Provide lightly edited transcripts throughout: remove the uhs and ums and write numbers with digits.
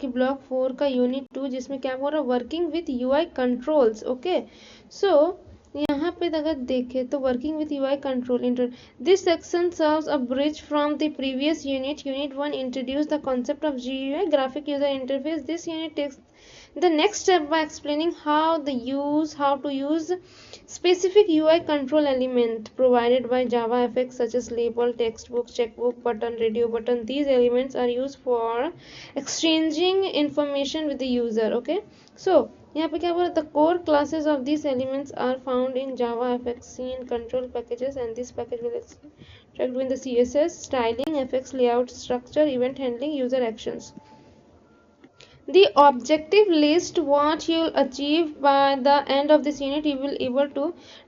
कि ब्लॉक 4 का यूनिट 2 जिसमें क्या हो रहा है, working with UI controls. Okay, so यहाँ पे अगर देखें तो working with UI control inter this section serves a bridge from the previous unit 1 introduce the concept of GUI graphic user interface. This unit takes the next step by explaining how to use specific UI control element provided by JavaFX such as label, textbook, checkbook, button, radio button. These elements are used for exchanging information with the user. Okay, so यहाँ पे क्या बोला, the core classes of these elements are found in JavaFX scene control packages, and this package will extract between the CSS, styling, FX layout, structure, event handling, user actions. The objective list what you'll achieve by the end of this unit. You will able to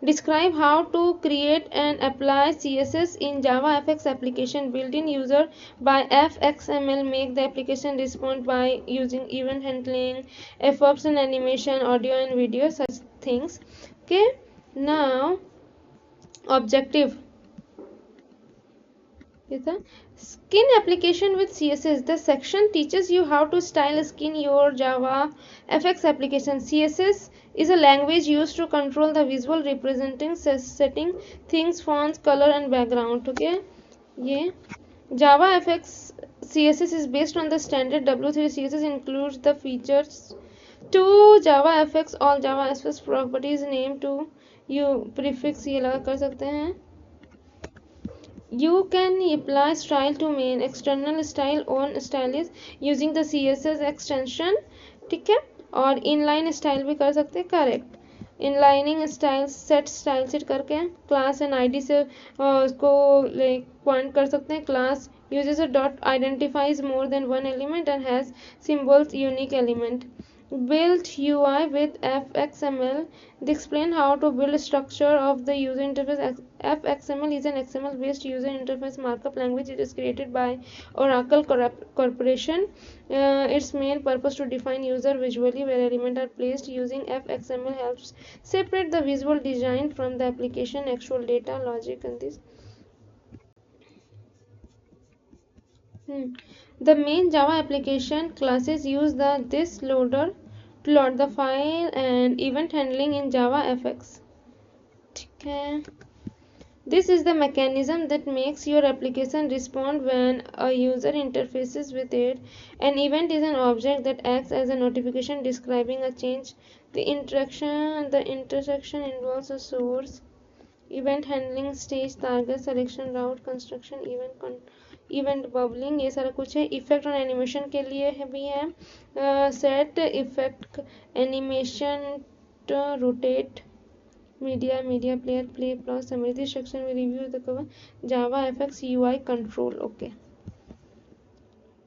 describe how to create and apply CSS in JavaFX application, built-in user by fxml, make the application respond by using event handling, effects and animation, audio and video, such things. Okay, now objective skin application with CSS. The section teaches you how to style skin your JavaFX application. CSS is a language used to control the visual representing, setting things, fonts, color and background. Okay, yeah. JavaFX CSS is based on the standard W3. CSS includes the features to JavaFX all JavaFX properties name to you prefix ये लगा कर सकते हैं. You can apply style to main external style on styles using the CSS extension. ठीक है, और inline style भी कर सकते हैं. Correct, inlining style set style set करके class and id से उसको पॉइंट कर सकते हैं. class uses a dot identifies more than one element and has symbols unique element. Build UI with fxml. They explain how to build structure of the user interface. fxml is an XML based user interface markup language. It is created by Oracle Corporation. Its main purpose to define user visually where elements are placed. Using fxml helps separate the visual design from the application actual data logic and this. The main Java application classes use this loader to load the file and event handling in JavaFX. Okay. This is the mechanism that makes your application respond when a user interfaces with it. An event is an object that acts as a notification describing a change. The intersection involves a source, event handling, stage, target selection, route construction, event bubbling, ये सारा कुछ है. Effect और animation के लिए भी है. Set effect, animation, rotate, media player, play plus summary. Section में review the cover JavaFX UI control. Okay.